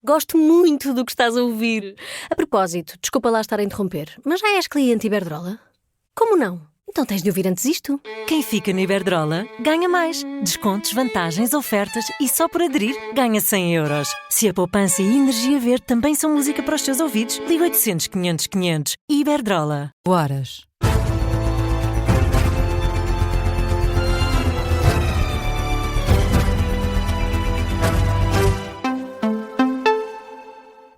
Gosto muito do que estás a ouvir. A propósito, desculpa lá estar a interromper, mas já és cliente Iberdrola? Como não? Então tens de ouvir antes isto. Quem fica no Iberdrola ganha mais. Descontos, vantagens, ofertas e só por aderir ganha 100 euros. Se a poupança e a energia verde também são música para os teus ouvidos, liga 800 500 500. Iberdrola. Horas.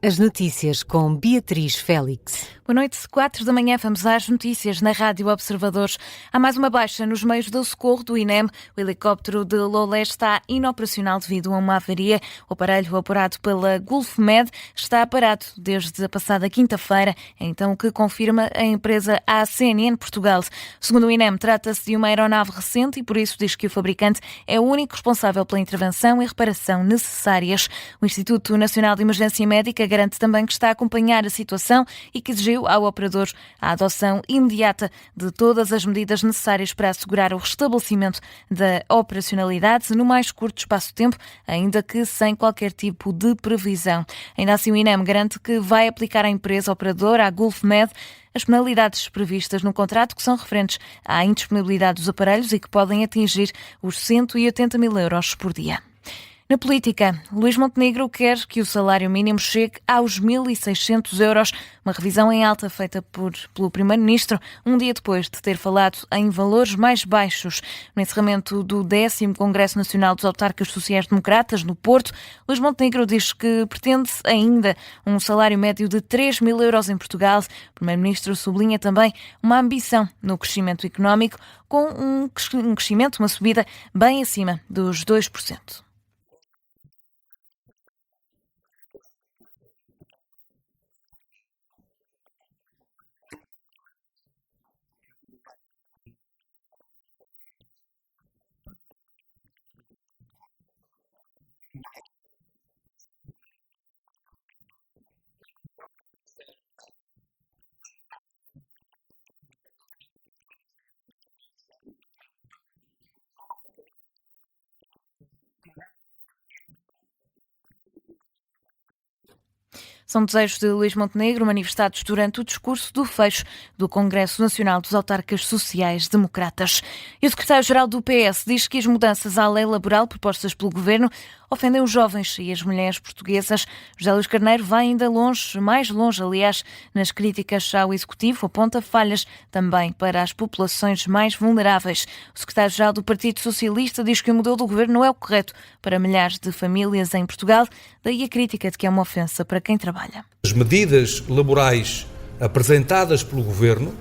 As notícias com Beatriz Félix. Boa noite, 4 da manhã, vamos às notícias na Rádio Observadores. Há mais uma baixa nos meios do socorro do INEM. O helicóptero de Lolé está inoperacional devido a uma avaria. O aparelho operado pela Gulfmed está parado desde a passada quinta-feira, então o que confirma a empresa ACNN Portugal. Segundo o INEM, trata-se de uma aeronave recente e por isso diz que o fabricante é o único responsável pela intervenção e reparação necessárias. O Instituto Nacional de Emergência Médica garante também que está a acompanhar a situação e que exigiu ao operador a adoção imediata de todas as medidas necessárias para assegurar o restabelecimento da operacionalidade no mais curto espaço de tempo, ainda que sem qualquer tipo de previsão. Ainda assim, o INEM garante que vai aplicar à empresa operadora, à Gulfmed, as penalidades previstas no contrato que são referentes à indisponibilidade dos aparelhos e que podem atingir os 180 mil euros por dia. Na política, Luís Montenegro quer que o salário mínimo chegue aos 1.600 euros, uma revisão em alta feita pelo Primeiro-Ministro, um dia depois de ter falado em valores mais baixos. No encerramento do 10º Congresso Nacional dos Autarcas Sociais-Democratas, no Porto, Luís Montenegro diz que pretende ainda um salário médio de 3.000 euros em Portugal. O Primeiro-Ministro sublinha também uma ambição no crescimento económico, com um crescimento, uma subida bem acima dos 2%. São desejos de Luís Montenegro manifestados durante o discurso do fecho do Congresso Nacional dos Autarcas Sociais Democratas. E o secretário-geral do PS diz que as mudanças à lei laboral propostas pelo governo ofendem os jovens e as mulheres portuguesas. José Luís Carneiro vai ainda longe, mais longe, aliás, nas críticas ao Executivo, aponta falhas também para as populações mais vulneráveis. O secretário-geral do Partido Socialista diz que o modelo do governo não é o correto para milhares de famílias em Portugal, daí a crítica de que é uma ofensa para quem trabalha. As medidas laborais apresentadas pelo Governo,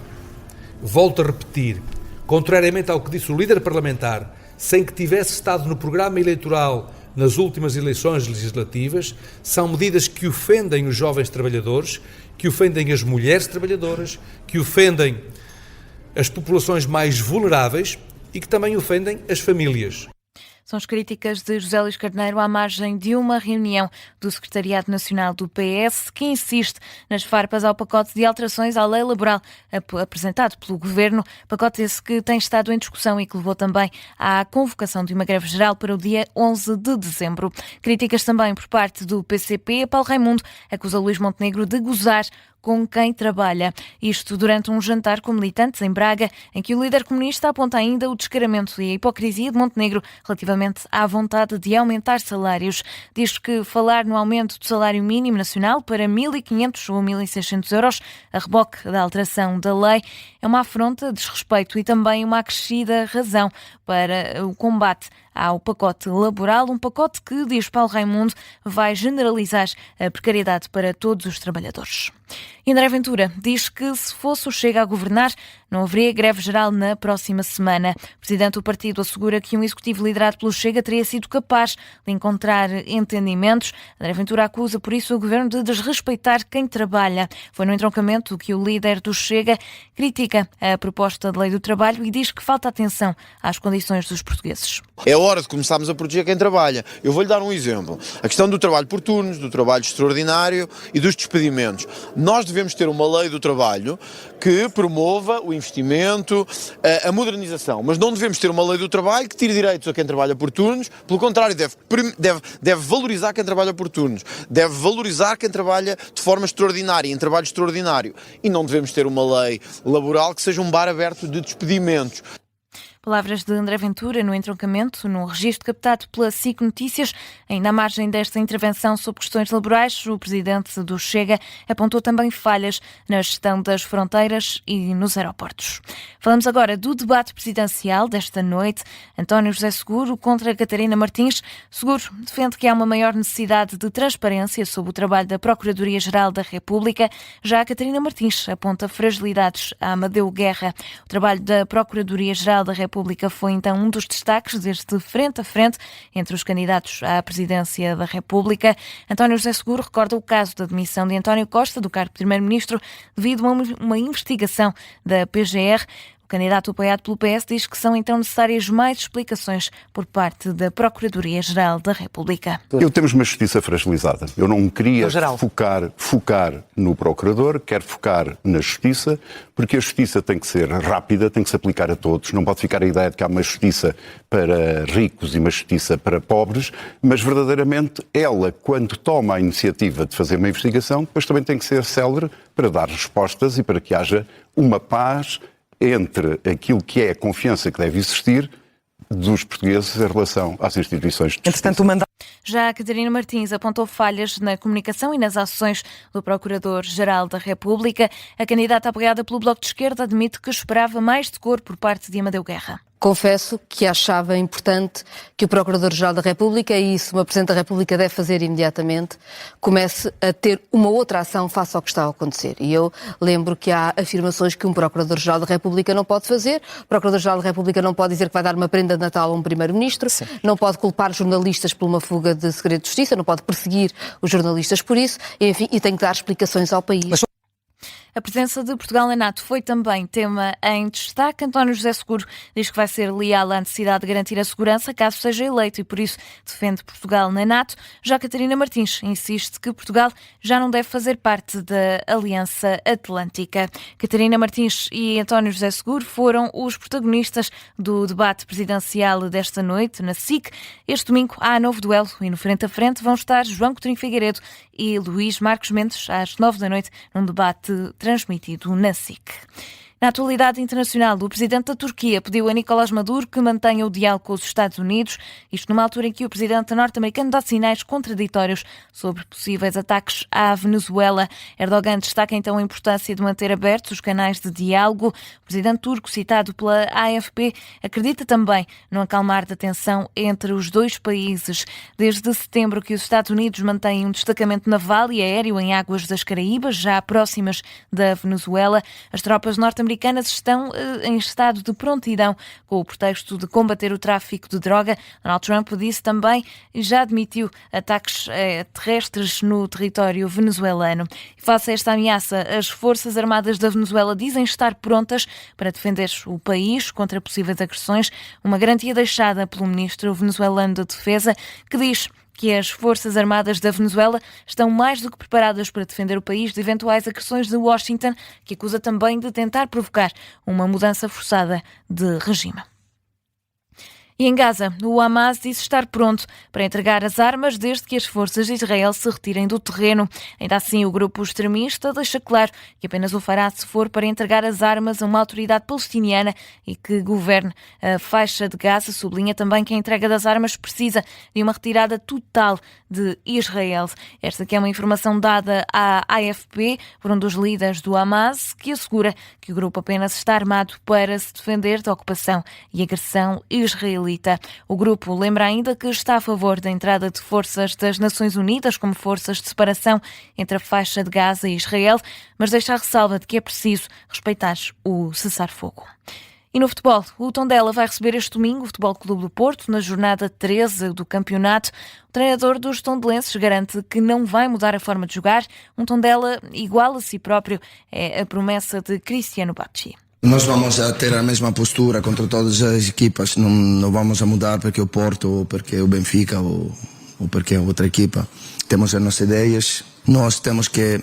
volto a repetir, contrariamente ao que disse o líder parlamentar, sem que tivesse estado no programa eleitoral nas últimas eleições legislativas, são medidas que ofendem os jovens trabalhadores, que ofendem as mulheres trabalhadoras, que ofendem as populações mais vulneráveis e que também ofendem as famílias. São as críticas de José Luís Carneiro à margem de uma reunião do Secretariado Nacional do PS, que insiste nas farpas ao pacote de alterações à lei laboral apresentado pelo Governo, pacote esse que tem estado em discussão e que levou também à convocação de uma greve geral para o dia 11 de dezembro. Críticas também por parte do PCP. Paulo Raimundo acusa Luís Montenegro de gozar com quem trabalha. Isto durante um jantar com militantes em Braga, em que o líder comunista aponta ainda o descaramento e a hipocrisia de Montenegro relativamente à vontade de aumentar salários. Diz que falar no aumento do salário mínimo nacional para 1.500 ou 1.600 euros, a reboque da alteração da lei, é uma afronta, desrespeito e também uma acrescida razão para o combate ao pacote laboral, um pacote que, diz Paulo Raimundo, vai generalizar a precariedade para todos os trabalhadores. E André Ventura diz que se fosse o Chega a governar, não haveria greve geral na próxima semana. O presidente do partido assegura que um executivo liderado pelo Chega teria sido capaz de encontrar entendimentos. André Ventura acusa, por isso, o governo de desrespeitar quem trabalha. Foi no entroncamento que o líder do Chega critica a proposta de lei do trabalho e diz que falta atenção às condições dos portugueses. É hora de começarmos a proteger quem trabalha. Eu vou-lhe dar um exemplo. A questão do trabalho por turnos, do trabalho extraordinário e dos despedimentos. Nós devemos ter uma lei do trabalho que promova o investimento, a modernização, mas não devemos ter uma lei do trabalho que tire direitos a quem trabalha por turnos, pelo contrário, deve valorizar quem trabalha por turnos, deve valorizar quem trabalha de forma extraordinária, em trabalho extraordinário. E não devemos ter uma lei laboral que seja um bar aberto de despedimentos. Palavras de André Ventura no entroncamento, no registro captado pela SIC Notícias. Ainda à margem desta intervenção sobre questões laborais, o presidente do Chega apontou também falhas na gestão das fronteiras e nos aeroportos. Falamos agora do debate presidencial desta noite. António José Seguro contra Catarina Martins. Seguro defende que há uma maior necessidade de transparência sobre o trabalho da Procuradoria-Geral da República. Já a Catarina Martins aponta fragilidades a Amadeu Guerra. O trabalho da Procuradoria-Geral da República foi então um dos destaques deste frente a frente entre os candidatos à presidência da República. António José Seguro recorda o caso da demissão de António Costa do cargo de primeiro-ministro devido a uma investigação da PGR. O candidato apoiado pelo PS diz que são então necessárias mais explicações por parte da Procuradoria-Geral da República. Temos uma justiça fragilizada. Eu não queria focar no procurador, quero focar na justiça, porque a justiça tem que ser rápida, tem que se aplicar a todos. Não pode ficar a ideia de que há uma justiça para ricos e uma justiça para pobres, mas verdadeiramente ela, quando toma a iniciativa de fazer uma investigação, depois também tem que ser célere para dar respostas e para que haja uma paz entre aquilo que é a confiança que deve existir dos portugueses em relação às instituições de justiça. Já a Catarina Martins apontou falhas na comunicação e nas ações do Procurador-Geral da República. A candidata apoiada pelo Bloco de Esquerda admite que esperava mais decoro por parte de Amadeu Guerra. Confesso que achava importante que o Procurador-Geral da República, e isso uma Presidente da República deve fazer imediatamente, comece a ter uma outra ação face ao que está a acontecer. E eu lembro que há afirmações que um Procurador-Geral da República não pode fazer. O Procurador-Geral da República não pode dizer que vai dar uma prenda de Natal a um Primeiro-Ministro, não pode culpar jornalistas por uma fuga de segredo de justiça, não pode perseguir os jornalistas por isso, enfim, e tem que dar explicações ao país. A presença de Portugal na NATO foi também tema em destaque. António José Seguro diz que vai ser leal à necessidade de garantir a segurança caso seja eleito e por isso defende Portugal na NATO. Já Catarina Martins insiste que Portugal já não deve fazer parte da Aliança Atlântica. Catarina Martins e António José Seguro foram os protagonistas do debate presidencial desta noite na SIC. Este domingo há novo duelo e no frente a frente vão estar João Coutinho Figueiredo e Luís Marcos Mendes às 9 da noite num debate transmitido na SIC. Na atualidade internacional, o presidente da Turquia pediu a Nicolás Maduro que mantenha o diálogo com os Estados Unidos, isto numa altura em que o presidente norte-americano dá sinais contraditórios sobre possíveis ataques à Venezuela. Erdogan destaca então a importância de manter abertos os canais de diálogo. O presidente turco, citado pela AFP, acredita também no acalmar da tensão entre os dois países. Desde setembro que os Estados Unidos mantêm um destacamento naval e aéreo em águas das Caraíbas, já próximas da Venezuela. As tropas norte-americanas estão em estado de prontidão com o pretexto de combater o tráfico de droga. Donald Trump disse também e já admitiu ataques terrestres no território venezuelano. E face a esta ameaça, as Forças Armadas da Venezuela dizem estar prontas para defender o país contra possíveis agressões, uma garantia deixada pelo ministro venezuelano da Defesa, que diz que as Forças Armadas da Venezuela estão mais do que preparadas para defender o país de eventuais agressões de Washington, que acusa também de tentar provocar uma mudança forçada de regime. E em Gaza, o Hamas disse estar pronto para entregar as armas desde que as forças de Israel se retirem do terreno. Ainda assim, o grupo extremista deixa claro que apenas o fará se for para entregar as armas a uma autoridade palestiniana e que governe a faixa de Gaza. Sublinha também que a entrega das armas precisa de uma retirada total de Israel. Esta que é uma informação dada à AFP por um dos líderes do Hamas, que assegura que o grupo apenas está armado para se defender da ocupação e agressão israelita. O grupo lembra ainda que está a favor da entrada de forças das Nações Unidas como forças de separação entre a faixa de Gaza e Israel, mas deixa a ressalva de que é preciso respeitar o cessar-fogo. E no futebol, o Tondela vai receber este domingo o Futebol Clube do Porto na jornada 13 do campeonato. O treinador dos tondelenses garante que não vai mudar a forma de jogar. Um Tondela igual a si próprio é a promessa de Cristiano Bacci. Nós vamos a ter a mesma postura contra todas as equipas, não vamos a mudar porque é o Porto ou porque é o Benfica ou porque é outra equipa. Temos as nossas ideias, nós temos que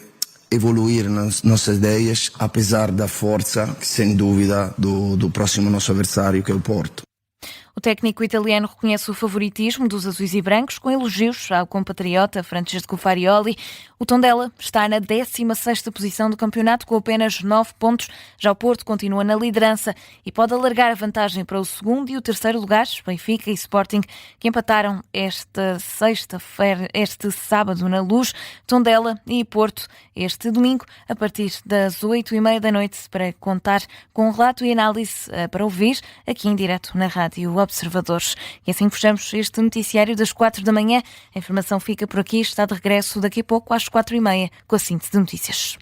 evoluir nas nossas ideias, apesar da força, sem dúvida, do próximo nosso adversário, que é o Porto. O técnico italiano reconhece o favoritismo dos azuis e brancos, com elogios ao compatriota Francesco Farioli. O Tondela está na 16ª posição do campeonato, com apenas 9 pontos. Já o Porto continua na liderança e pode alargar a vantagem para o segundo e o terceiro lugares, Benfica e Sporting, que empataram este sábado na Luz. Tondela e Porto este domingo, a partir das 8h30 da noite, para contar com um relato e análise para ouvir aqui em direto na Rádio Observadores. E assim fechamos este noticiário das 4 da manhã. A informação fica por aqui, está de regresso daqui a pouco às 4h30 com a síntese de notícias.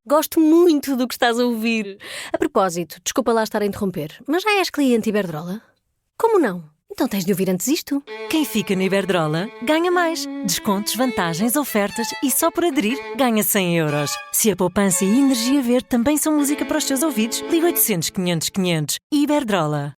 Gosto muito do que estás a ouvir. A propósito, desculpa lá estar a interromper, mas já és cliente Iberdrola? Como não? Então tens de ouvir antes isto. Quem fica no Iberdrola ganha mais. Descontos, vantagens, ofertas e só por aderir ganha 100 euros. Se a poupança e a energia verde também são música para os teus ouvidos, liga 800 500 500. Iberdrola.